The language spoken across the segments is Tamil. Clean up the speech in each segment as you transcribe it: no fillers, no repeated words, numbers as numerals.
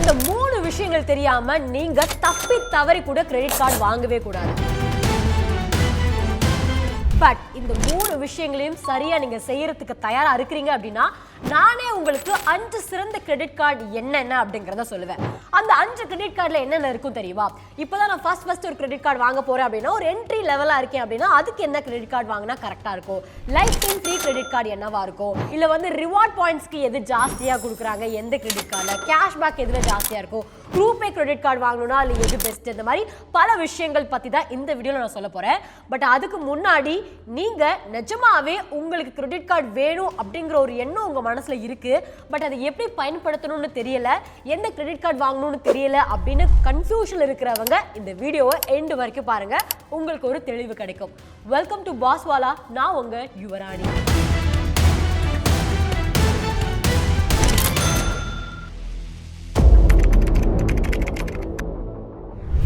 இந்த 3 விஷயங்கள் தெரியாம நீங்க தப்பி தவறி கூட கிரெடிட் கார்டு வாங்கவே கூடாது. பட் இந்த 3 விஷயங்களையும் சரியா நீங்க செய்யறதுக்கு தயாரா இருக்கிறீங்க அப்படின்னா நானே உங்களுக்கு 5 சிறந்த கிரெடிட் கார்டு என்னென்ன அப்படிங்கறத சொல்லுவேன். அந்த 5 கிரெடிட் கார்டுல என்னென்ன இருக்கும் தெரியுமா? இப்பதான் நான் ஃபர்ஸ்ட் ஒரு கிரெடிட் கார்டு வாங்க போறேன் அப்படின்னா ஒரு என்ட்ரி லெவலா இருக்கேன் அப்படின்னா அதுக்கு என்ன கிரெடிட் கார்டு வாங்கினா கரெக்டா இருக்கும்? Life time free credit card என்னவா இருக்கும்? இல்ல வந்து ரிவார்ட் பாயிண்ட்ஸ்க்கு எது ஜாஸ்தியா கொடுக்குறாங்க எந்த கிரெடிட் கார்டுல, கேஷ்பேக் எதுல ஜாஸ்தியா இருக்கும், ரூபே கிரெடிட் கார்டு வாங்கணும்னா அது எது பெஸ்ட், இந்த மாதிரி பல விஷயங்கள் பத்தி தான் இந்த வீடியோல நான் சொல்ல போறேன். பட் அதுக்கு முன்னாடி நீங்க நிஜமாவே உங்களுக்கு கிரெடிட் கார்டு வேணும் அப்படிங்கிற ஒரு எண்ணம் உங்க மனசுல இருக்கு, பட் அதை எப்படி பயன்படுத்தணும்னு தெரியல, எந்த கிரெடிட் கார்டு வாங்கணும்னு தெரியல அப்படின்னு கன்ஃபியூஷன் இருக்கிறவங்க இந்த வீடியோவை எண்ட் வரைக்கும் பாருங்க, உங்களுக்கு ஒரு தெளிவு கிடைக்கும். வெல்கம் டு பாஸ் வாலா, நான் உங்க யுவராணி.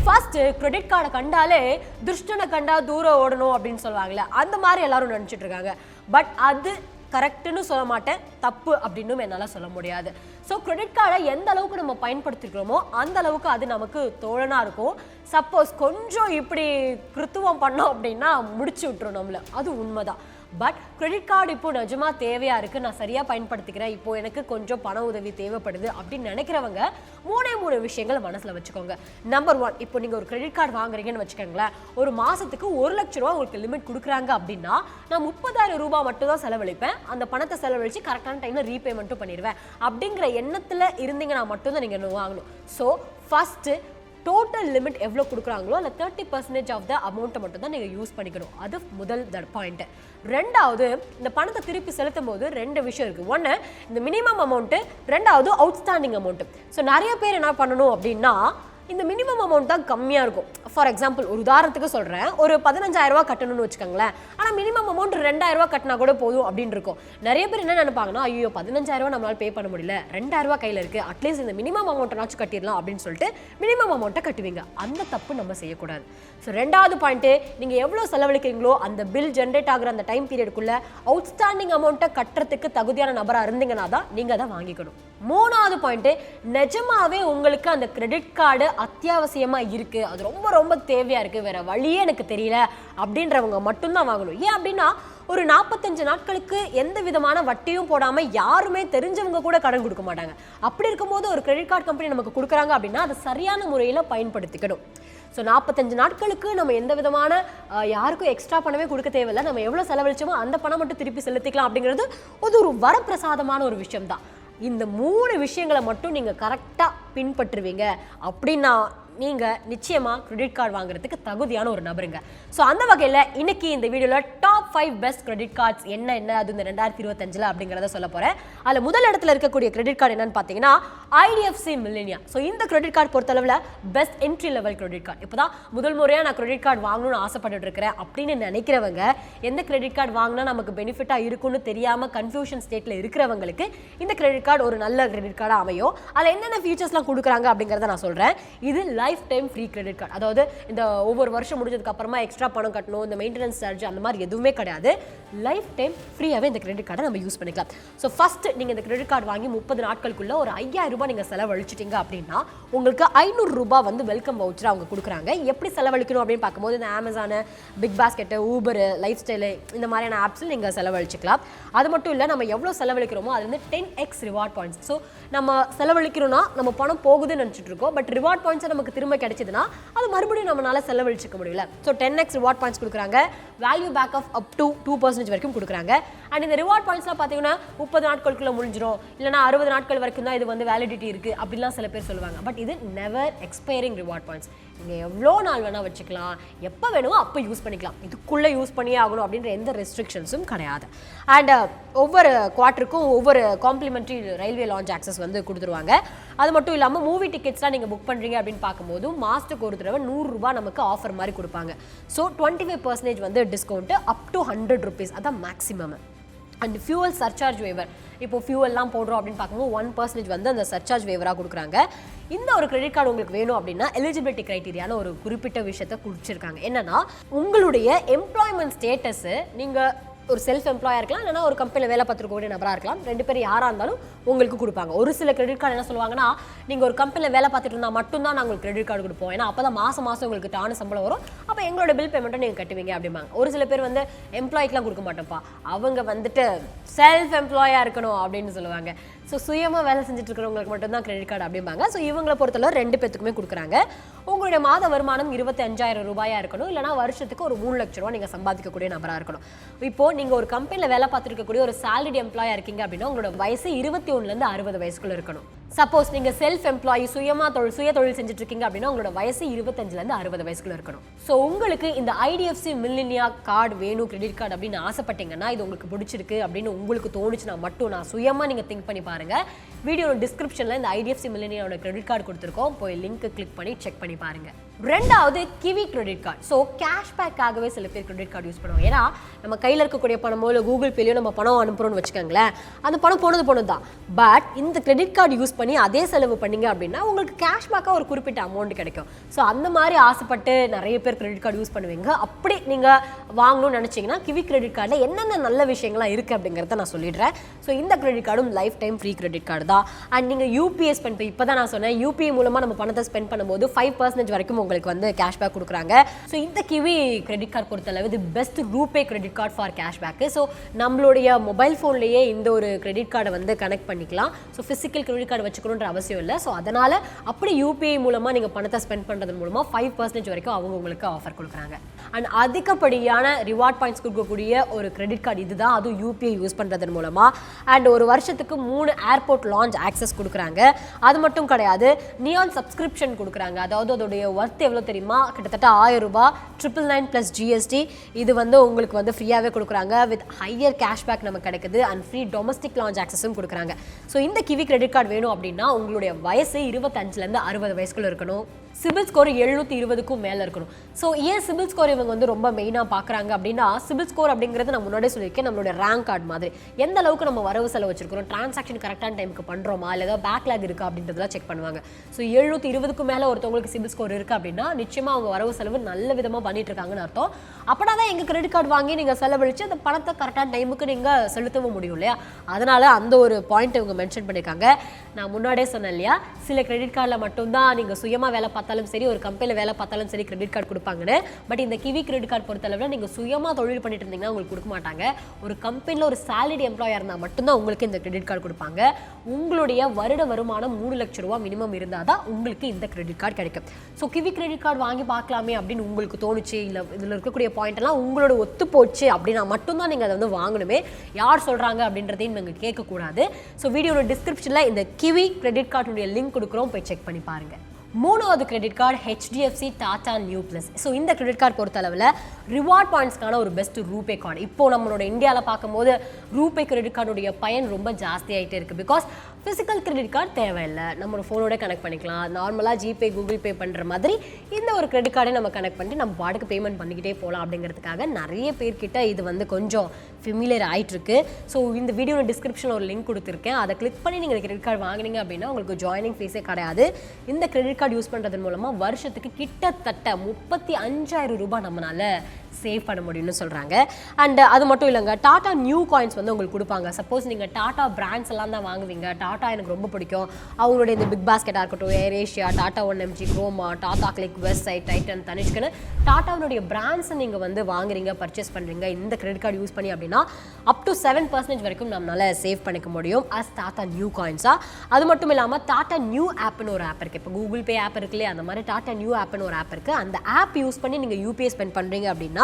ஃபர்ஸ்ட் கிரெடிட் கார்டை கண்டாலே துஷ்டனை கண்டா தூரம் ஓடணும் அப்படின்னு சொல்லுவாங்கல்ல, அந்த மாதிரி எல்லாரும் நினைச்சிட்டு இருக்காங்க. பட் அது கரெக்ட்னு சொல்ல மாட்டேன், தப்பு அப்படின்னு என்னால் சொல்ல முடியாது. ஸோ கிரெடிட் கார்டை எந்த அளவுக்கு நம்ம பயன்படுத்திக்கிறோமோ அந்த அளவுக்கு அது நமக்கு தோழனாக இருக்கும். சப்போஸ் கொஞ்சம் இப்படி கிருத்துவம் பண்ணோம் அப்படின்னா முடிச்சு விட்டுரும் நம்மள, அது உண்மைதான். பட் கிரெடிட் கார்டு இப்போ நிஜமா தேவையா இருக்கு, நான் சரியா பயன்படுத்திக்கிறேன், இப்போ எனக்கு கொஞ்சம் பண உதவி தேவைப்படுது அப்படின்னு நினைக்கிறவங்க 3 விஷயங்கள் மனசுல வச்சுக்கோங்க. நம்பர் 1, இப்போ நீங்க ஒரு கிரெடிட் கார்டு வாங்குறீங்கன்னு வச்சுக்கோங்களேன், ஒரு மாசத்துக்கு 1 லட்சம் ரூபாய் உங்களுக்கு லிமிட் கொடுக்குறாங்க அப்படின்னா நான் 30,000 ரூபாய் மட்டும் தான் செலவழிப்பேன், அந்த பணத்தை செலவழிச்சு கரெக்டான டைம்ல ரீபேமெண்ட்டும் பண்ணிடுவேன் அப்படிங்கிற எண்ணத்துல இருந்தீங்கன்னா மட்டும்தான் நீங்க வாங்கணும். ஸோ ஃபர்ஸ்ட் டோட்டல் லிமிட் எவ்வளோ கொடுக்குறாங்களோ அந்த 30% ஆஃப் த அமௌண்ட்டை மட்டும் தான் நீங்கள் யூஸ் பண்ணிக்கணும். அது முதல் பாயிண்ட். ரெண்டாவது, இந்த பணத்தை திருப்பி செலுத்தும் போது 2 விஷயம் இருக்குது. ஒன்று இந்த மினிமம் அமௌண்ட்டு, ரெண்டாவது அவுட்ஸ்டாண்டிங் அமௌண்ட்டு. ஸோ நிறைய பேர் என்ன பண்ணணும் அப்படின்னா இந்த மினிமம் அமௌண்ட் தான் கம்மியாக இருக்கும். ஃபார் எக்ஸாம்பிள் ஒரு உதாரணத்துக்கு சொல்கிறேன், ஒரு 15,000 ரூபா கட்டணும்னு வச்சுக்கோங்களேன், ஆனால் மினிமம் அமௌண்ட் 2,000 ரூபா கட்டினா கூட போதும் அப்படின்னு இருக்கும். நிறைய பேர் என்ன நினைப்பாங்கன்னா, ஐயோ 15,000 ரூபா நம்மளால் பே பண்ண முடியல, 2,000 ரூபா கையில் இருக்குது, அட்லீஸ்ட் இந்த மினிமம் அமௌண்ட்னாச்சும் கட்டிடலாம் அப்படின்னு சொல்லிட்டு மினிமம் அமௌண்ட்டை கட்டுவீங்க. அந்த தப்பு நம்ம செய்யக்கூடாது. ஸோ ரெண்டாவது பாயிண்ட்டு, நீங்கள் எவ்வளோ செலவழிக்கிறீங்களோ அந்த பில் ஜென்ரேட் ஆகிற அந்த டைம் பீரியடுக்குள்ளே அவுட்ஸ்டாண்டிங் அமௌண்ட்டை கட்டுறதுக்கு தகுதியான நபராக இருந்தீங்கன்னா தான் நீங்கள் அதை வாங்கிக்கணும். 3வது பாயிண்ட்டு, நிஜமாவே உங்களுக்கு அந்த கிரெடிட் கார்டு அத்தியாவசியமாக இருக்குது, அது ரொம்ப ரொம்ப தேவையாக இருக்குது, வேறு வழியே எனக்கு தெரியல அப்படின்றவங்க மட்டும்தான் வாங்கணும். ஏன் அப்படின்னா ஒரு 45 நாட்களுக்கு எந்த விதமான வட்டியும் போடாமல் யாருமே தெரிஞ்சவங்க கூட கடன் கொடுக்க மாட்டாங்க. அப்படி இருக்கும்போது ஒரு கிரெடிட் கார்டு கம்பெனி நமக்கு கொடுக்குறாங்க அப்படின்னா அதை சரியான முறையில் பயன்படுத்திக்கணும். ஸோ 45 நாட்களுக்கு நம்ம எந்த விதமான யாருக்கும் எக்ஸ்ட்ரா பணமே கொடுக்க தேவையில்லை, நம்ம எவ்வளோ செலவழிச்சோமோ அந்த பணம் மட்டும் திருப்பி செலுத்திக்கலாம் அப்படிங்கிறது அது ஒரு வரப்பிரசாதமான ஒரு விஷயம் தான். இந்த 3 விஷயங்களை மட்டும் நீங்கள் கரெக்டாக பின்பற்றுவீங்க அப்படின்னா நீங்கள் நிச்சயமாக கிரெடிட் கார்டு வாங்குறதுக்கு தகுதியான ஒரு நபருங்க. ஸோ அந்த வகையில் இன்னைக்கு இந்த வீடியோவில் டாப் 5 பெஸ்ட் கிரெடிட் கார்ட்ஸ் என்ன அது இந்த 2025 அப்படிங்கிறத சொல்ல போகிறேன். அதில் முதல் இடத்துல இருக்கக்கூடிய கிரெடிட் கார்டு என்னன்னு பார்த்தீங்கன்னா HDFC மில்லேனியா. ஸோ இந்த கிரெடிட் கார்டு பொறுத்தளவில் best entry level credit card. இப்போ தான் முதல் முறையாக நான் கிரெடிட் கார்டு வாங்கணும்னு ஆசைப்பட்டு இருக்கிறேன் அப்படின்னு நினைக்கிறவங்க, எந்த கிரெடிட் கார்டு வாங்கினா நமக்கு பெனிஃபிட்டாக இருக்குன்னு தெரியாமல் கன்ஃபியூஷன் ஸ்டேட்டில் இருக்கிறவங்களுக்கு இந்த கிரெடிட் கார்டு ஒரு நல்ல கிரெடிட் கார்டாக அமையும். அதில் என்னென்ன ஃபீச்சர்ஸ்லாம் கொடுக்குறாங்க அப்படிங்கிறத நான் சொல்கிறேன். இது life time free credit card. அதாவது இந்த ஒவ்வொரு வருஷம் முடிஞ்சதுக்கு அப்புறமா எக்ஸ்ட்ரா பணம் கட்டணும், இந்த மெயின்டெனன்ஸ் சார்ஜ் அந்த மாதிரி எதுவுமே கிடையாது. லைஃப் டைம் ஃப்ரீயாகவே இந்த கிரெடிட் கார்டை நம்ம யூஸ் பண்ணிக்கலாம். ஸோ ஃபர்ஸ்ட் நீங்கள் இந்த கிரெடிட் கார்டு வாங்கி 30 நாட்களுக்குள்ள ஒரு 5,000 ரூபாய் நீங்கள் செலவழிச்சிட்டிங்க அப்படின்னா உங்களுக்கு 500 ரூபாய் வந்து வெல்கம் வவுச்சர் அவங்க கொடுக்குறாங்க. எப்படி செலவழிக்கணும் அப்படின்னு பார்க்கும்போது இந்த Amazon, big basket, Uber, lifestyle இந்த மாதிரியான ஆப்ஸில் நீங்கள் செலவழிச்சிக்கலாம். அது மட்டும் இல்லை, நம்ம எவ்வளோ செலவழிக்கிறோமோ அது வந்து 10x ரிவார்ட் பாயிண்ட்ஸ். ஸோ நம்ம செலவழிக்கிறோன்னா நம்ம பணம் போகுதுன்னு நினச்சிட்டு இருக்கோம், பட் ரிவார்ட் பாயிண்ட்ஸை நமக்கு திரும்ப கிடைச்சதுன்னா அது மறுபடியும் நம்மளால செலவழிச்சிக்க முடியல. ஸோ 10x ரிவார்ட் பாயிண்ட்ஸ் கொடுக்குறாங்க, value back of up to 2% வரைக்கும் கொடுக்குறாங்க. அண்ட் இந்த ரிவார்ட் பாயிண்ட்ஸ்லாம் பார்த்தீங்கன்னா 30 நாட்களுக்குள்ள முடிஞ்சிடும், இல்லைனா 60 நாட்கள் வரைக்கும் தான் இது வந்து வேலிடிட்டி இருக்குது அப்படிலாம் சில பேர் சொல்லுவாங்க. பட் இது நெவர் எக்ஸ்பைரிங் ரிவார்ட் பாயிண்ட்ஸ். நீங்கள் எவ்வளோ நாள் வேணால் வச்சுக்கலாம், எப்போ வேணுமோ அப்போ யூஸ் பண்ணிக்கலாம், இதுக்குள்ளே யூஸ் பண்ணியே ஆகணும் அப்படின்ற எந்த ரெஸ்ட்ரிக்ஷன்ஸும் கிடையாது. அண்ட் ஒவ்வொரு குவார்ட்டருக்கும் ஒவ்வொரு காம்ப்ளிமெண்ட்ரி ரயில்வே லான்ச் ஆக்சஸ் வந்து கொடுத்துருவாங்க. அது மட்டும் இல்லாமல் மூவி டிக்கெட்ஸ்லாம் நீங்கள் புக் பண்ணுறீங்க அப்படின்னு பார்க்கும்போது மாதத்துக்கு ஒரு தடவை 100 ரூபாய் நமக்கு ஆஃபர் மாதிரி கொடுப்பாங்க. ஸோ 25% வந்து டிஸ்கவுண்ட்டு அப் டு 100 rupees, அதான் maximum. And fuel surcharge waiver, இப்போ ஃபியூவல்லாம் போடுறோம் அப்படின்னு பார்க்கும்போது 1% வந்து அந்த சர்சார்ஜ் வேவராக கொடுக்குறாங்க. இந்த ஒரு கிரெடிட் கார்டு உங்களுக்கு வேணும் அப்படின்னா எலிஜிபிலிட்டி கிரைட்டீரியான ஒரு குறிப்பிட்ட விஷயத்தை குறிச்சிருக்காங்க. என்னன்னா உங்களுடைய எம்ப்ளாய்மெண்ட் ஸ்டேட்டஸு நீங்கள் ஒரு செல்ஃப் எம்ப்ளாயாக இருக்கலாம், இல்லைனா ஒரு கம்பெனியில் வேலை பார்த்துருக்கக்கூடிய நபராக இருக்கலாம். 2 பேர் யாராக இருந்தாலும் உங்களுக்கு கொடுப்பாங்க. ஒரு சில கிரெடிட் கார்டு என்ன சொல்லுவாங்கன்னா, நீங்கள் ஒரு கம்பெனியில் வேலை பார்த்துட்டு இருந்தால் மட்டும்தான் நாங்கள் உங்களுக்கு கிரெடிட் கார்டு கொடுப்போம். ஏன்னா அப்போ தான் மாதம் உங்களுக்கு டான சம்பளம் வரும், அப்போ எங்களோட பில் பேமெண்ட்டை நீங்கள் கட்டுவீங்க அப்படிம்பாங்க. ஒரு சில பேர் வந்து எம்ப்ளாய்க்கெலாம் கொடுக்க மாட்டோம்ப்பா, அவங்க வந்துட்டு செல்ஃப் எம்ப்ளாயாக இருக்கணும் அப்படின்னு சொல்லுவாங்க. ஸோ சுயமாக வேலை செஞ்சுட்டு இருக்கிறவங்களுக்கு மட்டும்தான் கிரெடிட் கார்டு அப்படிம்பாங்க. ஸோ இவங்களை பொறுத்தளவு 2 பேத்துக்குமே கொடுக்குறாங்க. உங்களுடைய மாத வருமானம் 25,000 ரூபாயாக இருக்கணும், இல்லைனா வருஷத்துக்கு ஒரு 3 லட்ச ரூபா நீங்கள் சம்பாதிக்கக்கூடிய நபராக இருக்கணும். இப்போது நீங்கள் ஒரு கம்பெனியில் வேலை பார்த்துருக்கக்கூடிய ஒரு salaried எம்ப்ளாயாக இருக்கீங்க அப்படின்னா உங்களோட வயசு 21லேருந்து 60 வயசுக்குள்ளே இருக்கணும். சப்போஸ் நீங்கள் செல்ஃப் எம்ப்ளாயி சுய தொழில் செஞ்சுட்டு இருக்கீங்க அப்படின்னா உங்களோட வயசு 25லேருந்து 60 வயசுக்குள்ள இருக்கணும். ஸோ உங்களுக்கு இந்த IDFC மில்லினியா கார்டு வேணும், கிரெடிட் கார்டு அப்படின்னு ஆசைப்பட்டீங்கன்னா, இது உங்களுக்கு பிடிச்சிருக்கு அப்படின்னு உங்களுக்கு தோணுச்சுன்னா மட்டும் நான் சுயமாக நீங்கள் திங்க் பண்ணி பாருங்க. வீடியோட டிஸ்கிரிப்ஷனில் இந்த IDFC மில்லினியாவோட கிரெடிட் கார்டு கொடுத்துருக்கோம், போய் லிங்க் கிளிக் பண்ணி செக் பண்ணி பாருங்க. ரெண்டாவது கிவி கிரெடிட் கார்டு. ஸோ கேஷ்பேக்காகவே சில பேர் கிரெடிட் கார்டு யூஸ் பண்ணுவாங்க. ஏன்னா நம்ம கையில் இருக்கக்கூடிய பணமோ இல்லை கூகுள் பேலையோ நம்ம பணம் அனுப்புகிறோம்னு வச்சுக்கோங்களேன், அந்த பணம் போனது தான். பட் இந்த கிரெடிட் கார்டு யூஸ் பண்ணி அதே செலவு பண்ணீங்க அப்படின்னா உங்களுக்கு கேஷ்பேக்காக ஒரு குறிப்பிட்ட அமௌண்ட் கிடைக்கும். ஸோ அந்த மாதிரி ஆசைப்பட்டு நிறைய பேர் கிரெடிட் கார்டு யூஸ் பண்ணுவீங்க. அப்படி நீங்கள் வாங்கணும்னு நினச்சிங்கன்னா கிவி கிரெடிட் கார்டில் என்னென்ன நல்ல விஷயங்கள்லாம் இருக்குது அப்படிங்கிறத நான் சொல்லிடுறேன். ஸோ இந்த கிரெடிட் கார்டும் life time free credit card தான். அண்ட் நீங்கள் UPI ஸ்பெண்ட் இப்போ தான் நான் சொன்னேன், UPI மூலமாக நம்ம பணத்தை ஸ்பெண்ட் பண்ணும்போது 5% வரைக்கும் உங்களுக்கு வந்து கேஷ்பேக் கொடுக்குறாங்க. ஸோ இந்த கிவி கிரெடிட் கார்டு பொறுத்தளவு இது best RuPay credit card for cashback. So நம்மளுடைய மொபைல் ஃபோன்லேயே இந்த ஒரு கிரெடிட் கார்டை வந்து கனெக்ட் பண்ணிக்கலாம். ஸோ ஃபிசிக்கல் கிரெடிட் கார்டு வச்சுக்கணுன்ற அவசியம் இல்லை. ஸோ அதனால் அப்படி UPI மூலமாக நீங்கள் பணத்தை ஸ்பெண்ட் பண்ணுறது மூலமாக 5% வரைக்கும் அவங்க உங்களுக்கு ஆஃபர் கொடுக்குறாங்க. அண்ட் அதிகப்படியான ரிவார்ட் பாயிண்ட்ஸ் கொடுக்கக்கூடிய ஒரு கிரெடிட் கார்டு இதுதான், அதுவும் UPI யூஸ் பண்ணுறதன் மூலமாக. அண்ட் ஒரு வருஷத்துக்கு 3 ஏர்போர்ட் லான்ச் ஆக்சஸ் கொடுக்குறாங்க. அது மட்டும் கிடையாது, நியான் சப்ஸ்கிரிப்ஷன் கொடுக்குறாங்க. அதாவது அதோடைய ஒர்த் எவ்வளோ தெரியுமா, கிட்டத்தட்ட 1000 ரூபாய், 999 + GST. இது வந்து உங்களுக்கு வந்து ஃப்ரீயாகவே கொடுக்குறாங்க. வித் ஹையர் கேஷ்பேக் நமக்கு கிடைக்குது. அண்ட் ஃப்ரீ டொமஸ்டிக் லான்ச் ஆக்சஸும் கொடுக்குறாங்க. ஸோ இந்த கிவி கிரெடிட் கார்டு வேணும் அப்படின்னா உங்களுடைய வயசு 25லேருந்து 60 வயசுக்குள்ள இருக்கணும். சிபில் ஸ்கோர் 720க்கும் மேலே இருக்கணும். ஸோ ஏன் சிபில் ஸ்கோர் இவங்க வந்து ரொம்ப மெயினாக பார்க்குறாங்க அப்படின்னா, சிபில் ஸ்கோர் அப்படிங்கிறது நான் முன்னாடியே சொல்லியிருக்கேன், நம்மளுடைய ரேங்க் கார்டு மாதிரி. எந்த அளவுக்கு நம்ம வரவு செலவு வச்சிருக்கிறோம், டிரான்சாக்ஷன் கரெக்டான டைமுக்கு பண்ணுறோமா, இல்லை ஏதாவது பேக்லாக் இருக்கா அப்படின்றதெல்லாம் செக் பண்ணுவாங்க. ஸோ 720க்கும் மேலே ஒருத்தவங்களுக்கு சிபில் ஸ்கோர் இருக்குது அப்படின்னா நிச்சயமாக அவங்க வரவு செலவு நல்ல விதமாக பண்ணிட்டு இருக்காங்கன்னு அர்த்தம். அப்படின்னா தான் எங்கள் கிரெடிட் கார்டு வாங்கி நீங்கள் செலவழித்து அந்த பணத்தை கரெக்டான டைமுக்கு நீங்கள் செலுத்தவும் முடியும் இல்லையா. அதனால் அந்த ஒரு பாயிண்ட் இவங்க மென்ஷன் பண்ணியிருக்காங்க. நான் முன்னாடியே சொன்னேன் இல்லையா, சில கிரெடிட் கார்டில் மட்டும்தான் நீங்கள் சுயமாக வேலை பார்த்தாலும் சரி, ஒரு கம்பெனியில் வேலை பார்த்தாலும் சரி கிரெடிட் கார்டு கொடுப்பாங்கன்னு. பட் இந்த கிவி கிரெடிட் கார்டு பொறுத்தளவில் நீங்கள் சுயமாக தொழில் பண்ணிட்டு இருந்தீங்கன்னா உங்களுக்கு கொடுக்க மாட்டாங்க. ஒரு கம்பெனியில் ஒரு salaried எம்ப்ளாயாக இருந்தால் மட்டும்தான் உங்களுக்கு இந்த கிரெடிட் கார்டு கொடுப்பாங்க. உங்களுடைய வருட வருமானம் 3 லட்ச ரூபா மினிமம் இருந்தால் தான் உங்களுக்கு இந்த கிரெடிட் கார்டு கிடைக்கும். ஸோ கிவி கிரெடிட் கார்டு வாங்கி பார்க்கலாமே அப்படின்னு உங்களுக்கு தோணுச்சு, இல்லை இதில் இருக்கக்கூடிய பாயிண்ட் எல்லாம் உங்களோட ஒத்து போச்சு அப்படின்னா மட்டும்தான் நீங்கள் அதை வந்து வாங்கணுமே. யார் சொல்கிறாங்க அப்படின்றதையும் நீங்கள் கேட்கக்கூடாது. ஸோ வீடியோட டிஸ்கிரிப்ஷனில் இந்த கிவி கிரெடிட் கார்டுடைய லிங்க் கொடுக்குறோம், போய் செக் பண்ணி பாருங்கள். மூணாவது credit card HDFC Tata new plus. So இந்த கிரெடிட் கார்டு பொறுத்தளவில் ரிவார்ட் பாயிண்ட்ஸ்க்கான ஒரு பெஸ்ட் ரூபே கார்டு. இப்போது நம்மளோட இந்தியாவில் பார்க்கும்போது ரூபே கிரெடிட் கார்டுடைய பயன் ரொம்ப ஜாஸ்தியாகிட்டே இருக்குது. பிகாஸ் ஃபிசிக்கல் கிரெடிட் கார்டு தேவையில்லை, நம்ம ஃபோனோட கனெக்ட் பண்ணிக்கலாம். நார்மலாக ஜிபே கூகுள் பே பண்ணுற மாதிரி இந்த ஒரு கிரெடிட் கார்டை நம்ம கனெக்ட் பண்ணிட்டு நம்ம பாட்டுக்கு பேமெண்ட் பண்ணிக்கிட்டே போகலாம். அப்படிங்கிறதுக்காக நிறைய பேர்கிட்ட இது வந்து கொஞ்சம் ஃபெமிலியர் ஆகிட்டுருக்கு. ஸோ இந்த வீடியோட டிஸ்கிரிப்ஷனில் ஒரு லிங்க் கொடுத்துருக்கேன், அதை கிளிக் பண்ணி நீங்கள் கிரெடிட் கார்டு வாங்கினீங்க அப்படின்னா உங்களுக்கு ஜாயினிங் ஃபீஸே கிடையாது. இந்த கிரெடிட் கார்டு யூஸ் பண்ணுறதன் மூலமாக வருஷத்துக்கு கிட்டத்தட்ட 35,000 ரூபாய் நம்மளால சேவ் பண்ண முடியும்னு சொல்கிறாங்க. அண்ட் அது மட்டும் இல்லைங்க, டாடா நியூ காயின்ஸ் வந்து உங்களுக்கு கொடுப்பாங்க. சப்போஸ் நீங்கள் டாடா பிராண்ட்ஸ் எல்லாம் தான் வாங்குவீங்க, டாடா எனக்கு ரொம்ப பிடிக்கும், அவங்களுடைய இந்த பிக் பாஸ்கெட்டாக இருக்கட்டும், Air Asia, Tata 1MG, Croma, Tata Cliq, West, Titan, தனிஷ்கன்னு டாட்டாவுடைய பிராண்ட்ஸை நீங்கள் வந்து வாங்குறீங்க, பர்ச்சேஸ் பண்ணுறீங்க இந்த கிரெடிட் கார்டு யூஸ் பண்ணி அப்படின்னா அப் டு 7% வரைக்கும் நம்மளால சேவ் பண்ணிக்க முடியும் அஸ் டாடா நியூ காயின்ஸாக. அது மட்டும் இல்லாமல் டாடா நியூ ஆப்னு ஒரு ஆப் இருக்குது. இப்போ கூகுள் பே ஆப் இருக்குல்லையே, அந்த மாதிரி டாடா நியூ ஆப்னு ஒரு ஆப் இருக்குது. அந்த ஆப் யூஸ் பண்ணி நீங்கள் UPI ஸ்பெண்ட் பண்ணுறீங்க அப்படின்னா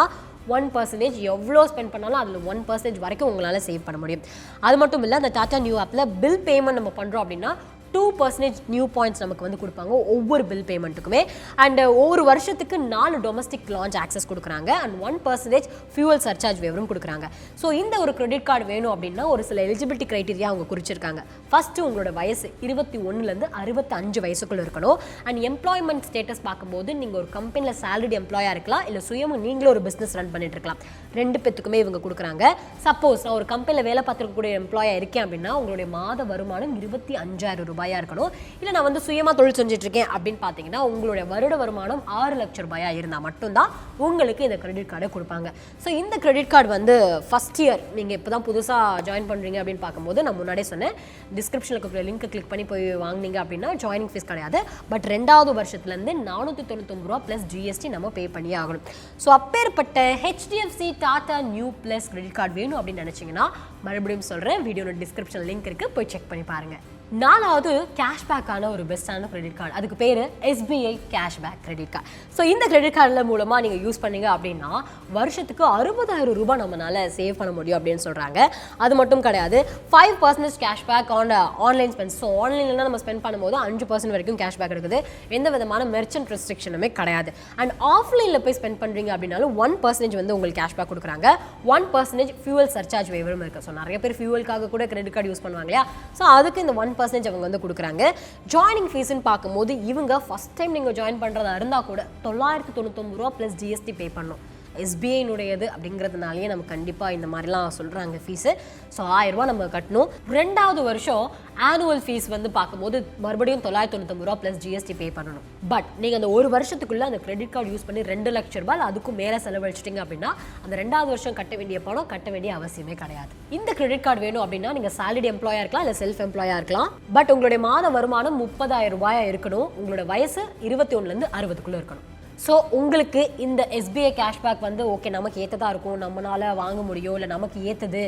1% எவ்வளோ ஸ்பெண்ட் பண்ணாலும் அதில் 1% வரைக்கும் உங்களால் சேவ் பண்ண முடியும். அது மட்டும் இல்லை, அந்த டாடா நியூ ஆப்பில் பில் பேமெண்ட் நம்ம பண்ணுறோம் அப்படின்னா 2% நியூ பாயிண்ட்ஸ் நமக்கு வந்து கொடுப்பாங்க ஒவ்வொரு பில் பேமெண்ட்டுக்குமே. அண்ட் ஒவ்வொரு வருஷத்துக்கு 4 டொமஸ்டிக் லான்ச் ஆக்சஸ் கொடுக்குறாங்க. அண்ட் 1% ஃபியூவல் சர்சார்ஜ் வேவரும் கொடுக்குறாங்க. ஸோ இந்த ஒரு கிரெடிட் கார்டு வேணும் அப்படின்னா ஒரு சில எலிஜிபிலிட்டி க்ரைட்டீரியா அவங்க குறிச்சிருக்காங்க. ஃபஸ்ட்டு உங்களோட வயசு 21லேருந்து 65 வயசுக்குள்ளே இருக்கணும். அண்ட் எம்ப்ளாய்மெண்ட் ஸ்டேட்டஸ் பார்க்கும்போது நீங்கள் ஒரு கம்பெனியில் salaried எம்ப்ளாயாக இருக்கலாம், இல்லை சுயமாக நீங்களும் ஒரு பிஸ்னஸ் ரன் பண்ணிட்டு இருக்கலாம். 2 பேத்துக்குமே இவங்க கொடுக்குறாங்க. சப்போஸ் நான் ஒரு கம்பெனியில் வேலை பார்த்துருக்கக்கூடிய எம்ப்ளாயாக இருக்கேன் அப்படின்னா உங்களுடைய மாத வருமானம் 25,000 ரூபாய் ரூபாயா இருக்கணும். இல்லை நான் வந்து சுயமாக தொழில் செஞ்சுட்டு இருக்கேன் அப்படின்னு பார்த்தீங்கன்னா உங்களுடைய வருட வருமானம் 6 லட்சம் ரூபாயா இருந்தால் மட்டும்தான் உங்களுக்கு இந்த கிரெடிட் கார்டை கொடுப்பாங்க. ஸோ இந்த கிரெடிட் கார்டு வந்து ஃபர்ஸ்ட் இயர் நீங்கள் இப்போ தான் புதுசாக ஜாயின் பண்ணுறீங்க அப்படின்னு பார்க்கும்போது நான் முன்னாடியே சொன்னேன், டிஸ்கிரிப்ஷனில் இருக்கிற லிங்க்கை கிளிக் பண்ணி போய் வாங்கினீங்க அப்படின்னா ஜாயினிங் ஃபீஸ் கிடையாது. பட் 2வது வருஷத்துலேருந்து 499 ரூபா ப்ளஸ் ஜிஎஸ்டி நம்ம பே பண்ணியே ஆகணும். ஸோ அப்பேற்பட்ட HDFC Tata new plus credit card வேணும் அப்படின்னு நினச்சிங்கன்னா மறுபடியும் சொல்கிறேன், வீடியோட டிஸ்கிரிப்ஷன் லிங்க் இருக்குது, போய் செக் பண்ணி பாருங்கள். 4வது கேஷ்பேக்கான ஒரு பெஸ்ட்டான கிரெடிட் கார்டு, அதுக்கு பேர் SBI cashback credit card. So இந்த கிரெடிட் கார்டில் மூலமாக நீங்கள் யூஸ் பண்ணீங்க அப்படின்னா வருஷத்துக்கு 60,000 ரூபாய் நம்மளால் சேவ் பண்ண முடியும் அப்படின்னு சொல்கிறாங்க. அது மட்டும் கிடையாது, 5% கேஷ்பேக் ஆன்லைன் ஸ்பெண்ட். ஸோ ஆன்லைனில் நம்ம ஸ்பெண்ட் பண்ணும்போது 5% வரைக்கும் கேஷ்பேக் இருக்குது. எந்த விதமான மெர்ச்சன்ட் ரெஸ்ட்ரிக்ஷனுமே கிடையாது. அண்ட் ஆஃப்லைனில் போய் ஸ்பெண்ட் பண்ணுறீங்க அப்படின்னாலும் 1% வந்து உங்களுக்கு கேஷ்பேக் கொடுக்குறாங்க. 1% ஃபியூவல் சர்சார்ஜ் வேவரும் இருக்குது. ஸோ நிறைய பேர் ஃபியூவலுக்காக கூட கிரெடிட் கார்டு யூஸ் பண்ணுவாங்க இல்லையா? ஸோ அதுக்கு இந்த 1% அவங்க வந்து கொடுக்குறாங்க. ஜாயினிங் ஃபீஸ்ன்னு பார்க்கும்போது இவங்க ஃபர்ஸ்ட் டைம் நீங்கள் ஜாயின் பண்ணுறதா இருந்தால் கூட 999 ரூபா ப்ளஸ் ஜிஎஸ்டி பே பண்ணணும். SBIனுடையது அப்படிங்கிறதுனாலேயே நம்ம கண்டிப்பாக இந்த மாதிரிலாம் சொல்கிறாங்க ஃபீஸு. ஸோ 1000 ரூபா நம்ம கட்டணும். 2வது வருஷம் ஆனுவல் ஃபீஸ் வந்து பார்க்கும்போது மறுபடியும் 999 ரூபா ப்ளஸ் ஜிஎஸ்டி பே பண்ணணும். பட் நீங்கள் அந்த ஒரு வருஷத்துக்குள்ளே அந்த கிரெடிட் கார்டு யூஸ் பண்ணி 2 லட்சம் ரூபாய் அதுக்கும் மேலே செலவழிச்சிட்டிங்க அப்படின்னா அந்த 2வது வருஷம் கட்ட வேண்டிய பணம் கட்ட வேண்டிய அவசியமே கிடையாது. இந்த கிரெடிட் கார்டு வேணும் அப்படின்னா நீங்கள் சாலரிட் எம்ப்ளாயாக இருக்கலாம், இல்லை செல்ஃப் எம்ப்ளாயாக இருக்கலாம். பட் உங்களுடைய மாத வருமானம் 30,000 ரூபாயா இருக்கணும். உங்களோட வயசு 21லேருந்து 60க்குள்ளே இருக்கணும். ஸோ உங்களுக்கு இந்த SBI கேஷ்பேக் வந்து ஓகே நமக்கு ஏற்றதாக இருக்கும், நம்மளால் வாங்க முடியும், இல்லை நமக்கு ஏற்றது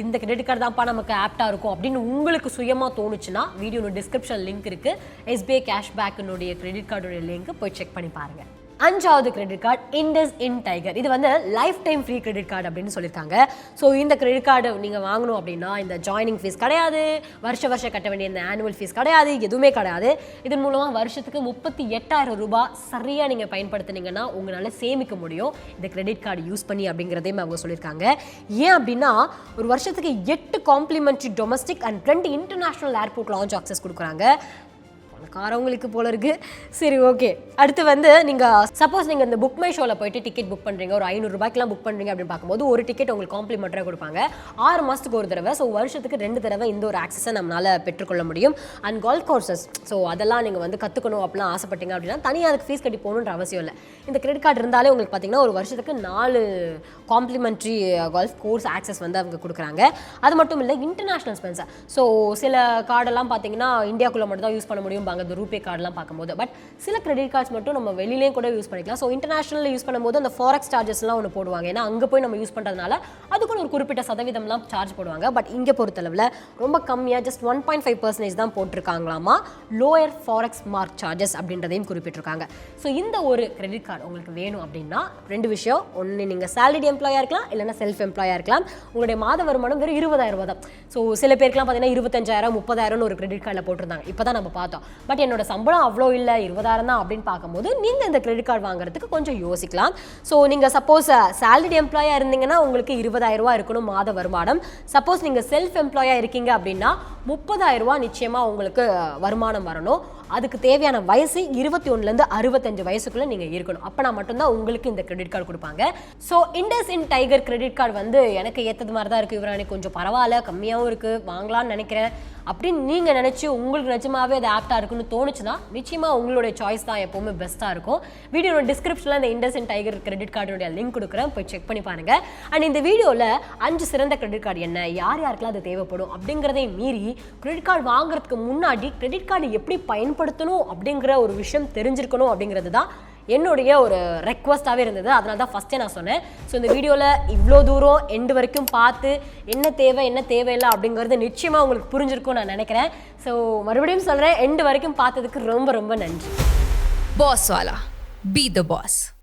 இந்த கிரெடிட் கார்டு தான்ப்பா நமக்கு ஆப்டாக இருக்கும் அப்படின்னு உங்களுக்கு சுயமாக தோணுச்சுன்னா வீடியோட டிஸ்கிரிப்ஷன் லிங்க் இருக்குது, SBI கேஷ்பேக்கினுடைய கிரெடிட் கார்டுடைய லிங்க் போய் செக் பண்ணி பாருங்கள். 5வது கிரெடிட் கார்டு இண்டஸ் இன் டைகர். இது வந்து life time free credit card அப்படின்னு சொல்லியிருக்காங்க. ஸோ இந்த கிரெடிட் கார்டு நீங்கள் வாங்கணும் அப்படின்னா இந்த ஜாயினிங் ஃபீஸ் கிடையாது, வருஷம் கட்ட வேண்டிய இந்த ஆனுவல் ஃபீஸ் கிடையாது, எதுவுமே கிடையாது. இதன் மூலமாக வருஷத்துக்கு 38,000 ரூபாய் சரியாக நீங்கள் பயன்படுத்தினீங்கன்னா உங்களால் சேமிக்க முடியும் இந்த கிரெடிட் கார்டு யூஸ் பண்ணி அப்படிங்கிறதையும் அவங்க சொல்லியிருக்காங்க. ஏன் அப்படின்னா ஒரு வருஷத்துக்கு 8 complimentary domestic and 2 international airport lounge access கொடுக்குறாங்க. காரவங்களுக்கு போல இருக்கு. சரி, ஓகே. அடுத்து வந்து நீங்கள் சப்போஸ் நீங்கள் இந்த புக் மை ஷோவில் போயிட்டு டிக்கெட் புக் பண்ணுறீங்க, ஒரு 500 ரூபாய்க்குலாம் புக் பண்ணுறீங்க அப்படின்னு பார்க்கும்போது ஒரு டிக்கெட் உங்களுக்கு காம்ப்ளிமெண்ட்டாக கொடுப்பாங்க 6 மாதத்துக்கு ஒரு தடவை. ஸோ வருஷத்துக்கு 2 தடவை இந்த ஒரு ஆக்சஸை நம்மளால் பெற்றுக்கொள்ள முடியும். அண்ட் கோல்ஃப் கோர்சஸ், ஸோ அதெல்லாம் நீங்கள் வந்து கற்றுக்கணும் அப்படிலாம் ஆசைப்பட்டீங்க அப்படின்னா தனியாக அதுக்கு ஃபீஸ் கட்டி போகணுன்ற அவசியம் இல்லை. இந்த கிரெடிட் கார்டு இருந்தாலே உங்களுக்கு பார்த்தீங்கன்னா ஒரு வருஷத்துக்கு 4 காம்ப்ளிமெண்ட்ரி கோல்ஃப் கோர்ஸ் ஆக்சஸ் வந்து அவங்க கொடுக்குறாங்க. அது மட்டும் இல்லை, இன்டர்நேஷனல் ஸ்பென்சர். ஸோ சில கார்டெல்லாம் பார்த்தீங்கன்னா இந்தியாவுக்குள்ளே மட்டும் தான் யூஸ் பண்ண முடியும் இந்த ரூபே கார்டெலாம் பார்க்கும்போது. பட் சில கிரெடிட் கார்ட்ஸ் மட்டும் நம்ம வெளியிலேயே கூட யூஸ் பண்ணிக்கலாம். ஸோ இன்டர்நேஷனலில் யூஸ் பண்ணும்போது அந்த ஃபாரெக்ஸ் சார்ஜஸ்லாம் ஒன்று போடுவாங்க. ஏன்னா அங்கே போய் நம்ம யூஸ் பண்ணுறதுனால அதுக்குன்னு ஒரு குறிப்பிட்ட சதவீதம்லாம் சார்ஜ் போடுவாங்க. பட் இங்கே பொறுத்தளவில் ரொம்ப கம்மியாக ஜஸ்ட் 1.5% தான் போட்டிருக்காங்களாமா லோயர் ஃபாரெக்ஸ் மார்க் சார்ஜஸ் அப்படின்றதையும் குறிப்பிட்டிருக்காங்க. ஸோ இந்த ஒரு கிரெடிட் கார்டு உங்களுக்கு வேணும் அப்படின்னா 2 விஷயம். ஒன்று, நீங்கள் சாலரிட் எம்ப்ளாயாக இருக்கலாம், இல்லைனா செல்ஃப் எம்ப்ளாயாக இருக்கலாம். உங்களுடைய மாத வருமானம் வெறும் 20,000 ரூபா தான். ஸோ சில பேருக்குலாம் பார்த்தீங்கன்னா 25,000 30,000 ஒரு கிரெடிட் கார்டில் போட்டிருந்தாங்க. இப்போ தான் நம்ம பார்த்தோம். பட் என்னோட சம்பளம் அவ்வளோ இல்லை, 20,000 தான் அப்படின்னு பார்க்கும்போது நீங்கள் இந்த கிரெடிட் கார்டு வாங்குறதுக்கு கொஞ்சம் யோசிக்கலாம். ஸோ நீங்கள் சப்போஸ் சாலரிட் எம்ப்ளாயாக இருந்தீங்கன்னா உங்களுக்கு 20,000 ரூபா இருக்கணும் மாத வருமானம். சப்போஸ் நீங்கள் செல்ஃப் எம்ப்ளாயாக இருக்கீங்க அப்படின்னா 30,000 ரூபா நிச்சயமாக உங்களுக்கு வருமானம் வரணும். அதுக்கு தேவையான வயசு 21லேருந்து 65 வயசுக்குள்ளே நீங்கள் இருக்கணும். அப்போனா மட்டும்தான் உங்களுக்கு இந்த கிரெடிட் கார்டு கொடுப்பாங்க. ஸோ இண்டஸ் இன் டைகர் கிரெடிட் கார்டு வந்து எனக்கு ஏற்றது மாதிரி தான் இருக்குது. யுவரானி கொஞ்சம் பரவாயில்ல, கம்மியாகவும் இருக்குது, வாங்கலாம்னு நினைக்கிறேன் அப்படின்னு நீங்கள் நினச்சி உங்களுக்கு நிஜமாவே அது ஆப்டாக இருக்குன்னு தோணுச்சுன்னா நிச்சயமாக உங்களுடைய சாய்ஸ் தான் எப்போவுமே பெஸ்ட்டாக இருக்கும். வீடியோட டிஸ்கிரிப்ஷனில் இந்த இண்டஸ் இன் டைகர் கிரெடிட் கார்டுடைய லிங்க் கொடுக்குறேன், போய் செக் பண்ணி பாருங்கள். அண்ட் இந்த வீடியோவில் 5 சிறந்த கிரெடிட் கார்டு என்ன, யார் யாருக்கெல்லாம் அது தேவைப்படும் அப்படிங்கிறதையும் மீறி கிரெடிட் கார்டு வாங்குறதுக்கு முன்னாடி கிரெடிட் கார்டு எப்படி பயன்படுத்தணும் அப்படிங்கிற ஒரு விஷயம் தெரிஞ்சிருக்கணும் அப்படிங்கிறது தான் என்னுடைய ஒரு ரெக்வஸ்ட்டாகவே இருந்தது. அதனால தான் ஃபஸ்ட்டே நான் சொன்னேன். ஸோ இந்த வீடியோவில் இவ்வளோ தூரம் எண்டு வரைக்கும் பார்த்து என்ன தேவை என்ன தேவையில்லை அப்படிங்கிறது நிச்சயமாக உங்களுக்கு புரிஞ்சிருக்கும் நான் நினைக்கிறேன். ஸோ மறுபடியும் சொல்கிறேன், எண்டு வரைக்கும் பார்த்ததுக்கு ரொம்ப ரொம்ப நன்றி. Boss Wallah. Be the boss.